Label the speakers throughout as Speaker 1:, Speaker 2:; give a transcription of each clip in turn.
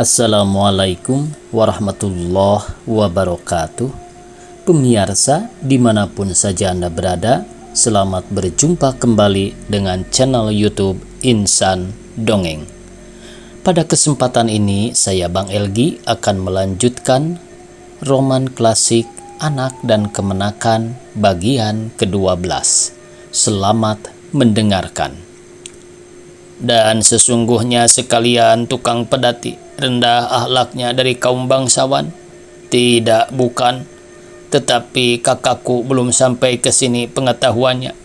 Speaker 1: Assalamualaikum warahmatullahi wabarakatuh. Pemirsa dimanapun saja Anda berada, selamat berjumpa kembali dengan channel YouTube Insan Dongeng. Pada kesempatan ini saya Bang Elgi akan melanjutkan roman klasik Anak dan Kemenakan bagian ke-12. Selamat mendengarkan. Dan sesungguhnya sekalian tukang pedati rendah akhlaknya dari kaum bangsawan? Tidak, bukan. Tetapi kakakku belum sampai ke sini pengetahuannya.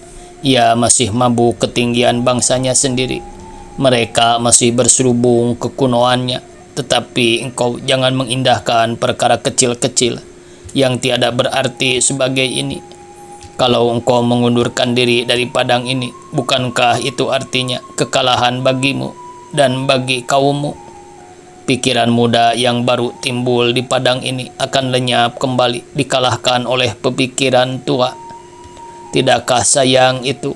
Speaker 1: Ia masih mabuk ketinggian bangsanya sendiri. Mereka masih berserubung kekunoannya. Tetapi engkau jangan mengindahkan perkara kecil-kecil yang tiada berarti sebagai ini. Kalau engkau mengundurkan diri dari padang ini, bukankah itu artinya kekalahan bagimu dan bagi kaummu? Pikiran muda yang baru timbul di padang ini akan lenyap kembali dikalahkan oleh pemikiran tua. Tidakkah sayang itu?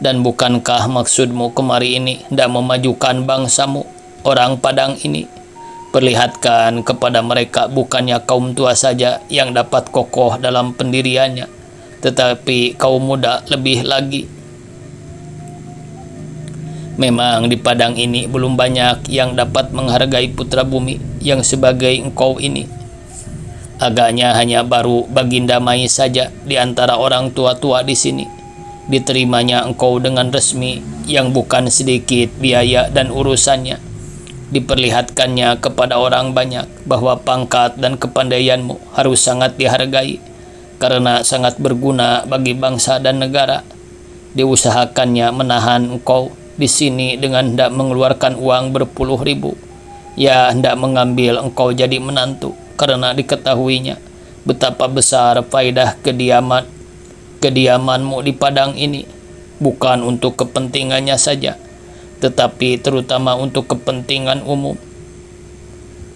Speaker 1: Dan bukankah maksudmu kemari ini hendak memajukan bangsamu, orang padang ini? Perlihatkan kepada mereka bukannya kaum tua saja yang dapat kokoh dalam pendiriannya, tetapi kaum muda lebih lagi. Memang di padang ini belum banyak yang dapat menghargai putra bumi yang sebagai engkau ini. Agaknya hanya baru Baginda Mais saja di antara orang tua-tua di sini diterimanya engkau dengan resmi, yang bukan sedikit biaya dan urusannya. Diperlihatkannya kepada orang banyak bahwa pangkat dan kepandaianmu harus sangat dihargai karena sangat berguna bagi bangsa dan negara. Diusahakannya menahan engkau di sini dengan hendak mengeluarkan uang berpuluh ribu. Ya, hendak mengambil engkau jadi menantu karena diketahuinya betapa besar faedah kediamanmu di padang ini, bukan untuk kepentingannya saja, tetapi terutama untuk kepentingan umum.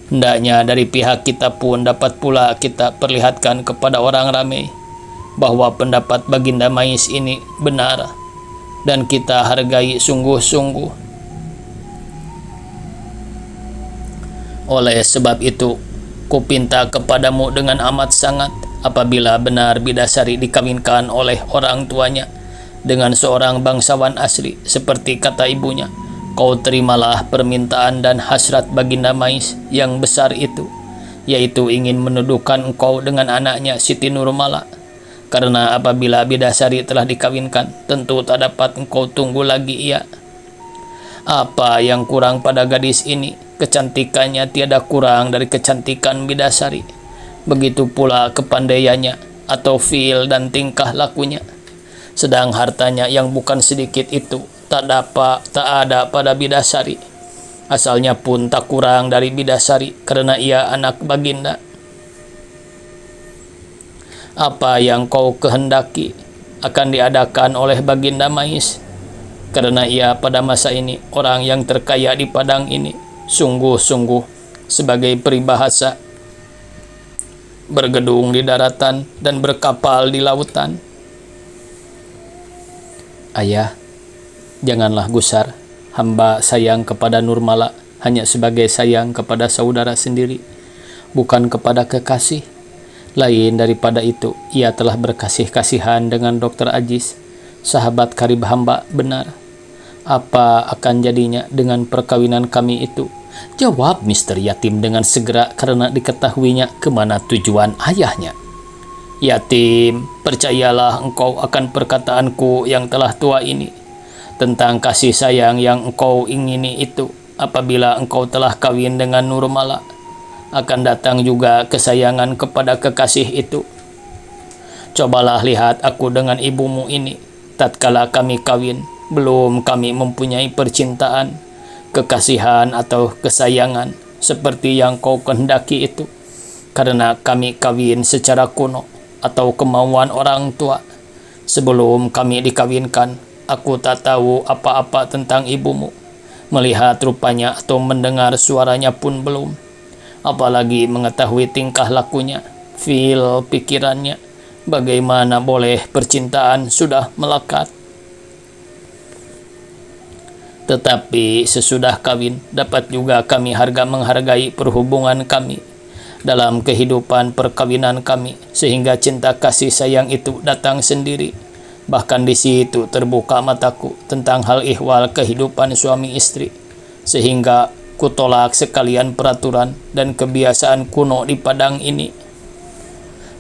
Speaker 1: Hendaknya dari pihak kita pun dapat pula kita perlihatkan kepada orang ramai bahwa pendapat Baginda Mais ini benar dan kita hargai sungguh-sungguh. Oleh sebab itu, kupinta kepadamu dengan amat sangat, apabila benar Bidasari dikawinkan oleh orang tuanya dengan seorang bangsawan asli seperti kata ibunya, kau terimalah permintaan dan hasrat Baginda Mais yang besar itu, yaitu ingin menuduhkan engkau dengan anaknya Siti Nurmala. Karena apabila Bidasari telah dikawinkan, tentu tak dapat engkau tunggu lagi ia. Apa yang kurang pada gadis ini? Kecantikannya tiada kurang dari kecantikan Bidasari. Begitu pula kepandaiannya atau feel dan tingkah lakunya. Sedang hartanya yang bukan sedikit itu tak ada pada Bidasari. Asalnya pun tak kurang dari Bidasari karena ia anak Baginda. Apa yang kau kehendaki akan diadakan oleh Baginda Mais, karena ia pada masa ini orang yang terkaya di padang ini, sungguh-sungguh sebagai peribahasa, bergedung di daratan dan berkapal di lautan. Ayah, janganlah gusar. Hamba sayang kepada Nurmala hanya sebagai sayang kepada saudara sendiri, bukan kepada kekasih. Lain daripada itu, ia telah berkasih-kasihan dengan Dr. Ajis, sahabat karib hamba benar. Apa akan jadinya dengan perkawinan kami itu? Jawab Mr. Yatim dengan segera karena diketahuinya kemana tujuan ayahnya. Yatim, percayalah engkau akan perkataanku yang telah tua ini tentang kasih sayang yang engkau ingini itu. Apabila engkau telah kawin dengan Nurmala, akan datang juga kesayangan kepada kekasih itu. Cobalah lihat aku dengan ibumu ini. Tatkala kami kawin, belum kami mempunyai percintaan, kekasihan atau kesayangan seperti yang kau kehendaki itu, karena kami kawin secara kuno atau kemauan orang tua. Sebelum kami dikawinkan, aku tak tahu apa-apa tentang ibumu. Melihat rupanya atau mendengar suaranya pun belum. Apalagi mengetahui tingkah lakunya, feel pikirannya. Bagaimana boleh percintaan sudah melekat? Tetapi sesudah kawin, dapat juga kami menghargai perhubungan kami dalam kehidupan perkawinan kami, sehingga cinta kasih sayang itu datang sendiri. Bahkan di situ terbuka mataku tentang hal ihwal kehidupan suami istri, sehingga kutolak sekalian peraturan dan kebiasaan kuno di Padang ini.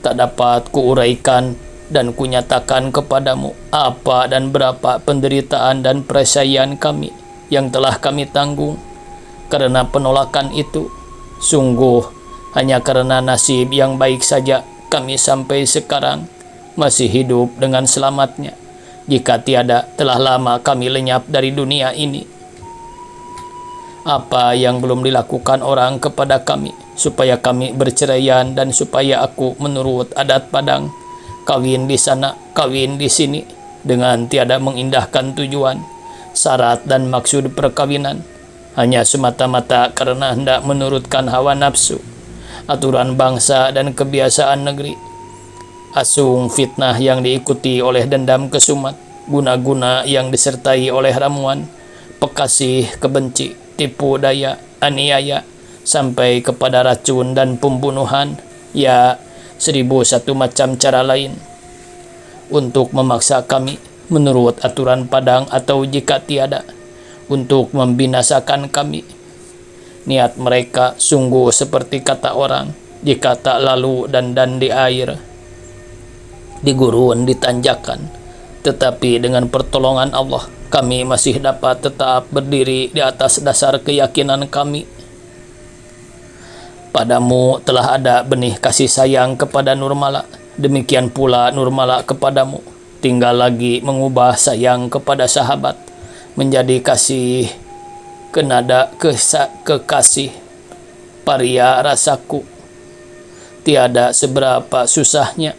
Speaker 1: Tak dapat kuuraikan dan kunyatakan kepadamu apa dan berapa penderitaan dan perasaan kami yang telah kami tanggung karena penolakan itu. Sungguh hanya karena nasib yang baik saja kami sampai sekarang masih hidup dengan selamatnya. Jika tiada, telah lama kami lenyap dari dunia ini. Apa yang belum dilakukan orang kepada kami supaya kami berceraian dan supaya aku menurut adat Padang, kawin di sana, kawin di sini, dengan tiada mengindahkan tujuan, syarat dan maksud perkawinan, hanya semata-mata karena hendak menurutkan hawa nafsu, aturan bangsa dan kebiasaan negeri. Asung fitnah yang diikuti oleh dendam kesumat, guna-guna yang disertai oleh ramuan, pekasih kebenci, tipu daya, aniaya, sampai kepada racun dan pembunuhan, ya 1001 macam cara lain untuk memaksa kami menurut aturan Padang, atau jika tiada, untuk membinasakan kami. Niat mereka sungguh seperti kata orang, jika tak lalu dan di air, di gurun, di tanjakan. Tetapi dengan pertolongan Allah, kami masih dapat tetap berdiri di atas dasar keyakinan kami. Padamu telah ada benih kasih sayang kepada Nurmala, demikian pula Nurmala kepadamu. Tinggal lagi mengubah sayang kepada sahabat menjadi kasih kenada kekasih paria rasaku. Tiada seberapa susahnya.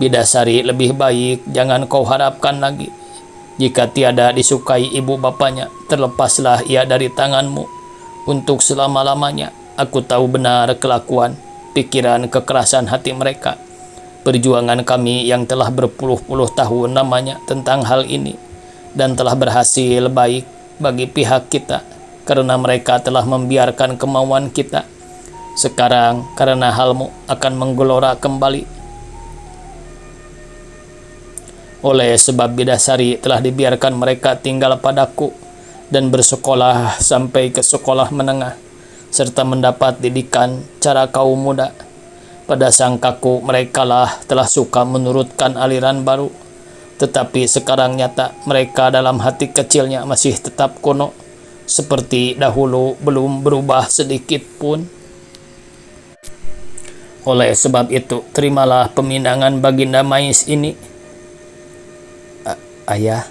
Speaker 1: Bidasari lebih baik jangan kau harapkan lagi. Jika tiada disukai ibu bapanya, terlepaslah ia dari tanganmu untuk selama-lamanya. Aku tahu benar kelakuan, pikiran, kekerasan hati mereka. Perjuangan kami yang telah berpuluh-puluh tahun namanya tentang hal ini, dan telah berhasil baik bagi pihak kita, karena mereka telah membiarkan kemauan kita. Sekarang karena halmu akan menggelora kembali. Oleh sebab Bidasari telah dibiarkan mereka tinggal padaku dan bersekolah sampai ke sekolah menengah, serta mendapat didikan cara kaum muda. Pada sangkaku merekalah telah suka menurutkan aliran baru, tetapi sekarang nyata mereka dalam hati kecilnya masih tetap kuno, seperti dahulu, belum berubah sedikit pun. Oleh sebab itu, terimalah pemindangan Baginda Mais ini. Ayah,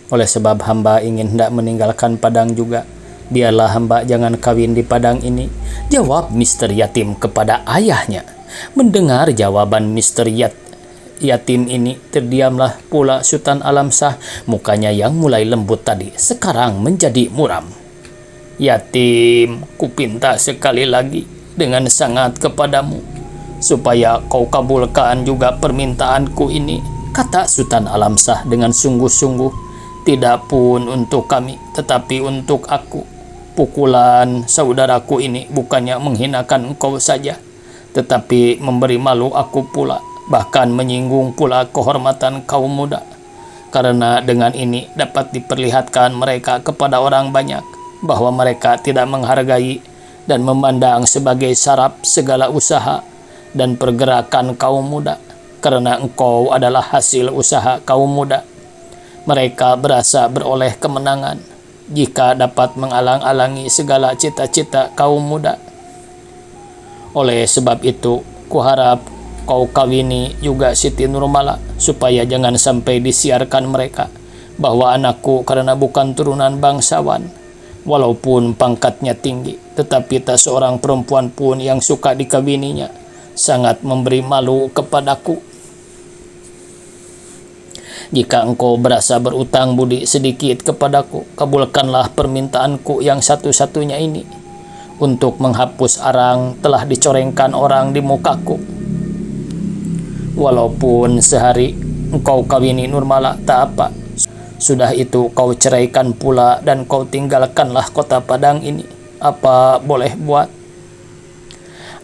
Speaker 1: oleh sebab hamba ingin hendak meninggalkan Padang juga, biarlah hamba jangan kawin di Padang ini, jawab Mr. Yatim kepada ayahnya. Mendengar jawaban Mr. Yatim ini, terdiamlah pula Sultan Alam Shah. Mukanya yang mulai lembut tadi sekarang menjadi muram. Yatim, kupinta sekali lagi dengan sangat kepadamu, supaya kau kabulkan juga permintaanku ini, kata Sultan Alam Shah dengan sungguh-sungguh. Tidak pun untuk kami, tetapi untuk aku. Pukulan saudaraku ini bukannya menghinakan engkau saja, tetapi memberi malu aku pula, bahkan menyinggung pula kehormatan kaum muda. Karena dengan ini dapat diperlihatkan mereka kepada orang banyak bahwa mereka tidak menghargai dan memandang sebagai saraf segala usaha dan pergerakan kaum muda. Karena engkau adalah hasil usaha kaum muda, mereka berasa beroleh kemenangan jika dapat mengalang-alangi segala cita-cita kaum muda. Oleh sebab itu, kuharap kau kawini juga Siti Nurmala, supaya jangan sampai disiarkan mereka bahwa anakku karena bukan turunan bangsawan, walaupun pangkatnya tinggi, tetapi tak seorang perempuan pun yang suka dikawininya, sangat memberi malu kepadaku. Jika engkau berasa berutang budi sedikit kepadaku, kabulkanlah permintaanku yang satu-satunya ini, untuk menghapus arang telah dicorengkan orang di mukaku. Walaupun sehari engkau kawini Nurmala, tak apa, Sudah itu kau ceraikan pula dan kau tinggalkanlah kota Padang ini. Apa boleh buat?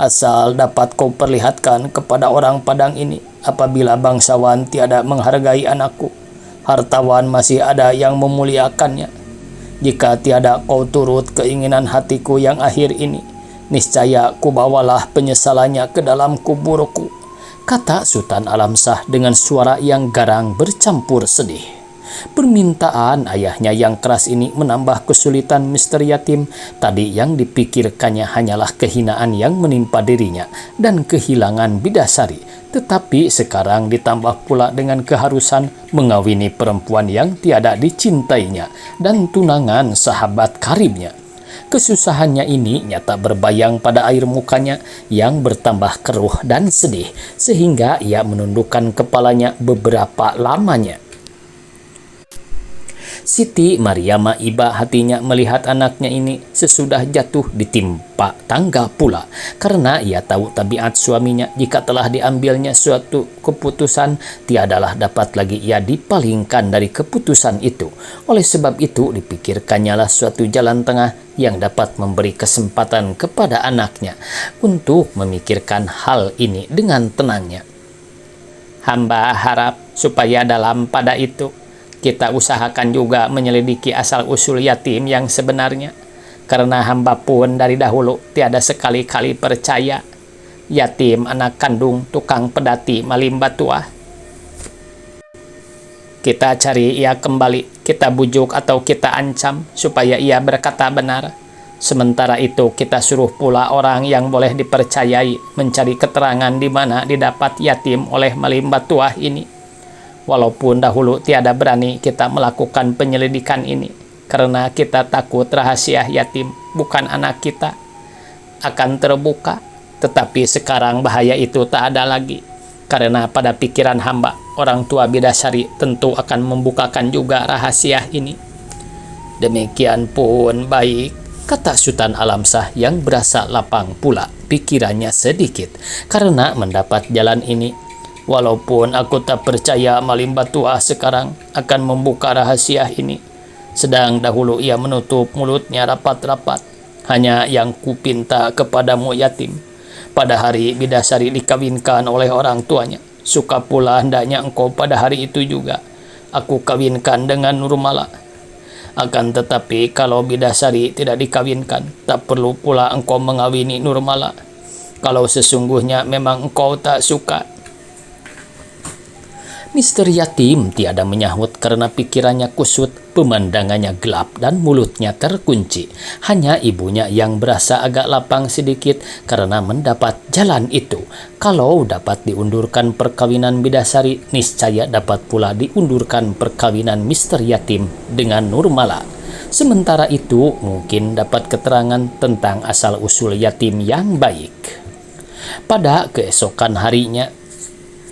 Speaker 1: Asal dapat kau perlihatkan kepada orang Padang ini, apabila bangsawan tiada menghargai anakku, hartawan masih ada yang memuliakannya. Jika tiada kau turut keinginan hatiku yang akhir ini, niscaya kubawalah penyesalannya ke dalam kuburku, kata Sultan Alamsah dengan suara yang garang bercampur sedih. Permintaan ayahnya yang keras ini menambah kesulitan Mr. Yatim. Tadi yang dipikirkannya hanyalah kehinaan yang menimpa dirinya dan kehilangan Bidasari. Tetapi sekarang ditambah pula dengan keharusan mengawini perempuan yang tiada dicintainya dan tunangan sahabat karibnya. Kesusahannya ini nyata berbayang pada air mukanya yang bertambah keruh dan sedih, sehingga ia menundukkan kepalanya beberapa lamanya. Siti Mariamah iba hatinya melihat anaknya ini sesudah jatuh ditimpa tangga pula, karena ia tahu tabiat suaminya. Jika telah diambilnya suatu keputusan, tiadalah dapat lagi ia dipalingkan dari keputusan itu. Oleh sebab itu dipikirkannya lah suatu jalan tengah yang dapat memberi kesempatan kepada anaknya untuk memikirkan hal ini dengan tenangnya. Hamba harap supaya dalam pada itu kita usahakan juga menyelidiki asal-usul yatim yang sebenarnya, karena hamba pun dari dahulu tiada sekali-kali percaya yatim anak kandung tukang pedati Malimba Tuah. Kita cari ia kembali, kita bujuk atau kita ancam supaya ia berkata benar. Sementara itu kita suruh pula orang yang boleh dipercayai mencari keterangan di mana didapat yatim oleh Malimba Tuah ini. Walaupun dahulu tiada berani kita melakukan penyelidikan ini, karena kita takut rahasia yatim, bukan anak kita, akan terbuka. Tetapi sekarang bahaya itu tak ada lagi, karena pada pikiran hamba, orang tua Bidasari tentu akan membukakan juga rahasia ini. Demikian pun baik, kata Sultan Alamsah yang berasa lapang pula pikirannya sedikit, karena mendapat jalan ini. Walaupun aku tak percaya Malimba Tuah sekarang akan membuka rahasia ini, sedang dahulu ia menutup mulutnya rapat-rapat. Hanya yang kupinta kepadamu yatim, pada hari Bidasari dikawinkan oleh orang tuanya, suka pula hendaknya engkau pada hari itu juga aku kawinkan dengan Nurmala. Akan tetapi kalau Bidasari tidak dikawinkan, tak perlu pula engkau mengawini Nurmala. Kalau sesungguhnya memang engkau tak suka. Mr. Yatim tiada menyahut karena pikirannya kusut, pemandangannya gelap dan mulutnya terkunci. Hanya ibunya yang berasa agak lapang sedikit karena mendapat jalan itu. Kalau dapat diundurkan perkawinan Bidasari, niscaya dapat pula diundurkan perkawinan Mr. Yatim dengan Nurmala. Sementara itu mungkin dapat keterangan tentang asal-usul yatim yang baik. Pada keesokan harinya,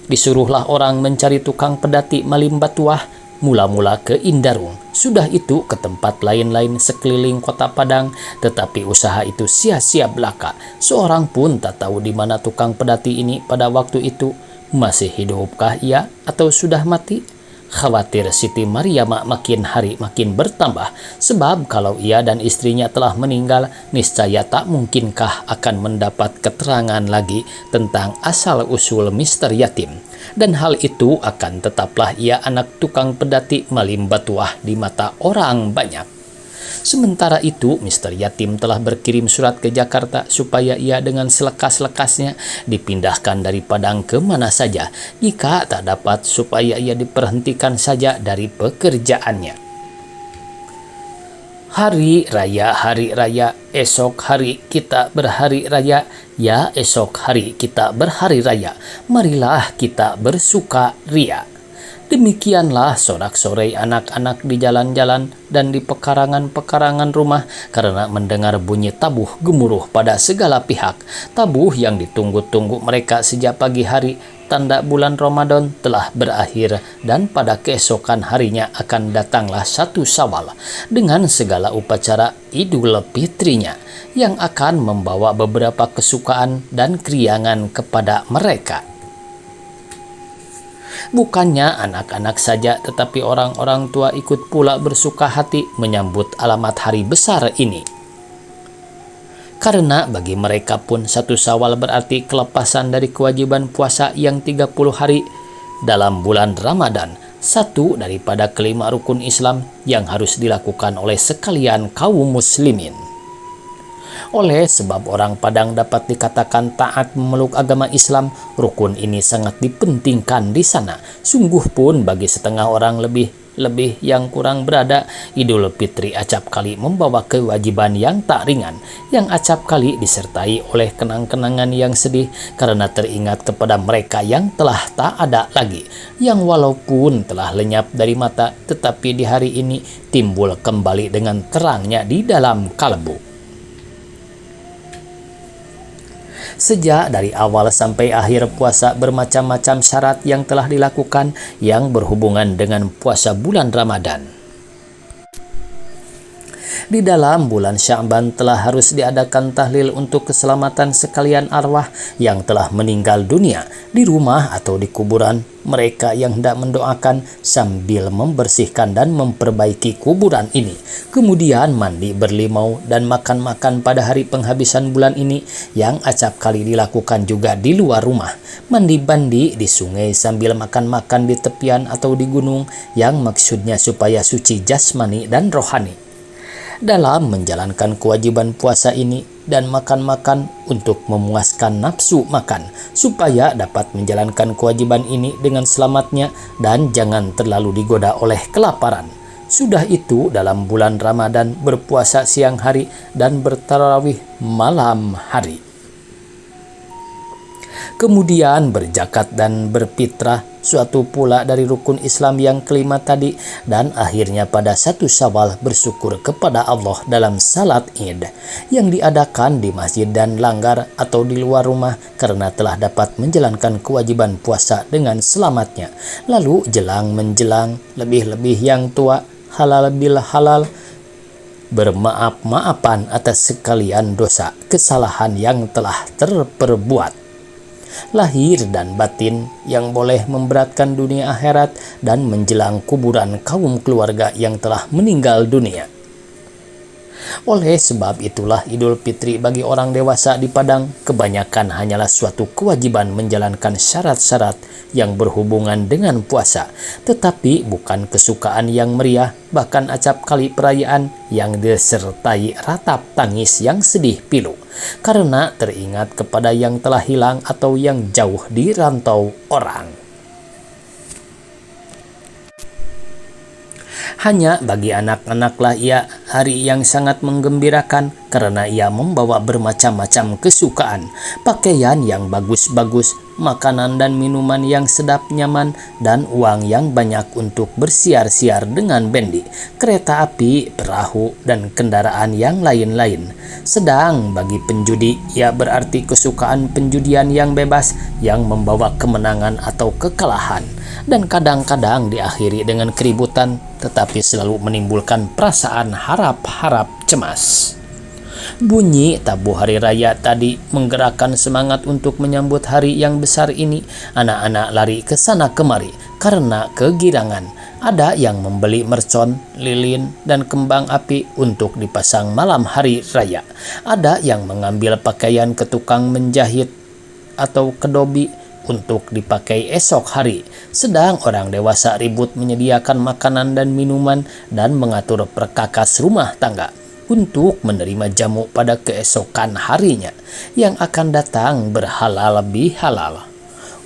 Speaker 1: disuruhlah orang mencari tukang pedati Malimba Tuah, mula-mula ke Indarung. Sudah itu ke tempat lain-lain sekeliling kota Padang, tetapi usaha itu sia-sia belaka. Seorang pun tak tahu di mana tukang pedati ini pada waktu itu. Masih hidupkah ia atau sudah mati? Khawatir Siti Mariamah makin hari makin bertambah, sebab kalau ia dan istrinya telah meninggal, niscaya tak mungkinkah akan mendapat keterangan lagi tentang asal-usul Mr. Yatim. Dan hal itu akan tetaplah ia anak tukang pedati Malimba Tuah di mata orang banyak. Sementara itu, Mr. Yatim telah berkirim surat ke Jakarta supaya ia dengan selekas-lekasnya dipindahkan dari Padang ke mana saja. Jika tak dapat, supaya ia diperhentikan saja dari pekerjaannya. Hari raya, esok hari kita berhari raya. Ya, esok hari kita berhari raya. Marilah kita bersuka ria. Demikianlah sorak-sorai anak-anak di jalan-jalan dan di pekarangan-pekarangan rumah karena mendengar bunyi tabuh gemuruh pada segala pihak. Tabuh yang ditunggu-tunggu mereka sejak pagi hari, tanda bulan Ramadan telah berakhir dan pada keesokan harinya akan datanglah 1 Syawal dengan segala upacara Idul Fitrinya yang akan membawa beberapa kesukaan dan keriangan kepada mereka. Bukannya anak-anak saja, tetapi orang-orang tua ikut pula bersuka hati menyambut alamat hari besar ini. Karena bagi mereka pun 1 Syawal berarti kelepasan dari kewajiban puasa yang 30 hari dalam bulan Ramadan, satu daripada kelima rukun Islam yang harus dilakukan oleh sekalian kaum muslimin. Oleh sebab orang Padang dapat dikatakan taat memeluk agama Islam, rukun ini sangat dipentingkan di sana. Sungguh pun bagi setengah orang lebih yang kurang berada, Idul Fitri acap kali membawa kewajiban yang tak ringan, yang acap kali disertai oleh kenang-kenangan yang sedih karena teringat kepada mereka yang telah tak ada lagi, yang walaupun telah lenyap dari mata, tetapi di hari ini timbul kembali dengan terangnya di dalam kalbu. Sejak dari awal sampai akhir puasa, bermacam-macam syarat yang telah dilakukan yang berhubungan dengan puasa bulan Ramadan. Di dalam bulan Sya'ban telah harus diadakan tahlil untuk keselamatan sekalian arwah yang telah meninggal dunia di rumah atau di kuburan mereka yang hendak mendoakan, sambil membersihkan dan memperbaiki kuburan ini. Kemudian mandi berlimau dan makan-makan pada hari penghabisan bulan ini yang acap kali dilakukan juga di luar rumah. Mandi-mandi di sungai sambil makan-makan di tepian atau di gunung yang maksudnya supaya suci jasmani dan rohani. Dalam menjalankan kewajiban puasa ini dan makan-makan untuk memuaskan nafsu makan, supaya dapat menjalankan kewajiban ini dengan selamatnya dan jangan terlalu digoda oleh kelaparan. Sudah itu dalam bulan Ramadan berpuasa siang hari dan bertarawih malam hari. Kemudian berzakat dan berfitrah, suatu pula dari rukun Islam yang kelima tadi, dan akhirnya pada 1 Syawal bersyukur kepada Allah dalam salat Id yang diadakan di masjid dan langgar atau di luar rumah karena telah dapat menjalankan kewajiban puasa dengan selamatnya. Lalu jelang menjelang, lebih-lebih yang tua, halal bil halal, bermaaf-maafan atas sekalian dosa kesalahan yang telah terperbuat, lahir dan batin yang boleh memberatkan dunia akhirat, dan menjelang kuburan kaum keluarga yang telah meninggal dunia. Oleh sebab itulah Idul Fitri bagi orang dewasa di Padang kebanyakan hanyalah suatu kewajiban menjalankan syarat-syarat yang berhubungan dengan puasa, tetapi bukan kesukaan yang meriah, bahkan acap kali perayaan yang disertai ratap tangis yang sedih pilu, karena teringat kepada yang telah hilang atau yang jauh di rantau orang. Hanya bagi anak-anaklah ia hari yang sangat menggembirakan karena ia membawa bermacam-macam kesukaan, pakaian yang bagus-bagus, makanan dan minuman yang sedap nyaman, dan uang yang banyak untuk bersiar-siar dengan bendi, kereta api, perahu, dan kendaraan yang lain-lain. Sedang bagi penjudi, ia berarti kesukaan penjudian yang bebas yang membawa kemenangan atau kekalahan, dan kadang-kadang diakhiri dengan keributan, tetapi selalu menimbulkan perasaan harap-harap cemas. Bunyi tabuh hari raya tadi menggerakkan semangat untuk menyambut hari yang besar ini. Anak-anak lari ke sana kemari karena kegirangan. Ada yang membeli mercon, lilin, dan kembang api untuk dipasang malam hari raya. Ada yang mengambil pakaian ke tukang menjahit atau kedobi untuk dipakai esok hari. Sedang orang dewasa ribut menyediakan makanan dan minuman dan mengatur perkakas rumah tangga untuk menerima jamu pada keesokan harinya yang akan datang berhalal bihalal.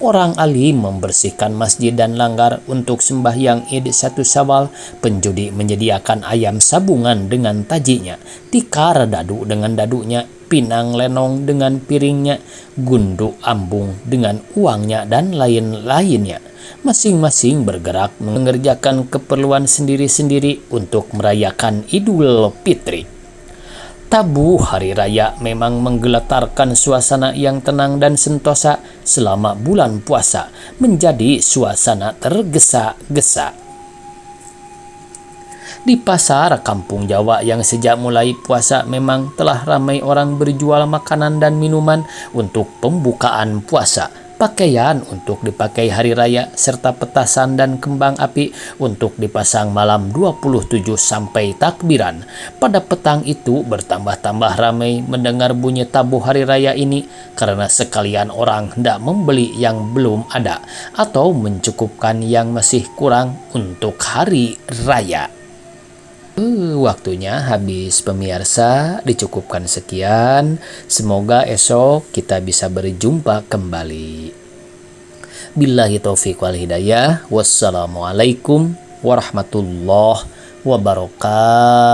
Speaker 1: Orang alim membersihkan masjid dan langgar untuk sembahyang Id 1 Syawal. Penjudi menyediakan ayam sabungan dengan tajinya, tikar dadu dengan dadunya, pinang lenong dengan piringnya, gundu ambung dengan uangnya, dan lain-lainnya. Masing-masing bergerak mengerjakan keperluan sendiri-sendiri untuk merayakan Idul Fitri. Tabu hari raya memang menggeletarkan suasana yang tenang dan sentosa selama bulan puasa, menjadi suasana tergesa-gesa. Di pasar kampung Jawa yang sejak mulai puasa memang telah ramai orang berjual makanan dan minuman untuk pembukaan puasa. pakaian untuk dipakai hari raya, serta petasan dan kembang api untuk dipasang malam 27 sampai takbiran. Pada petang itu bertambah-tambah ramai mendengar bunyi tabuh hari raya ini karena sekalian orang hendak membeli yang belum ada atau mencukupkan yang masih kurang untuk hari raya. Waktunya habis pemirsa, dicukupkan sekian. Semoga esok kita bisa berjumpa kembali. Billahi taufiq wal hidayah. Wassalamualaikum warahmatullahi wabarakatuh.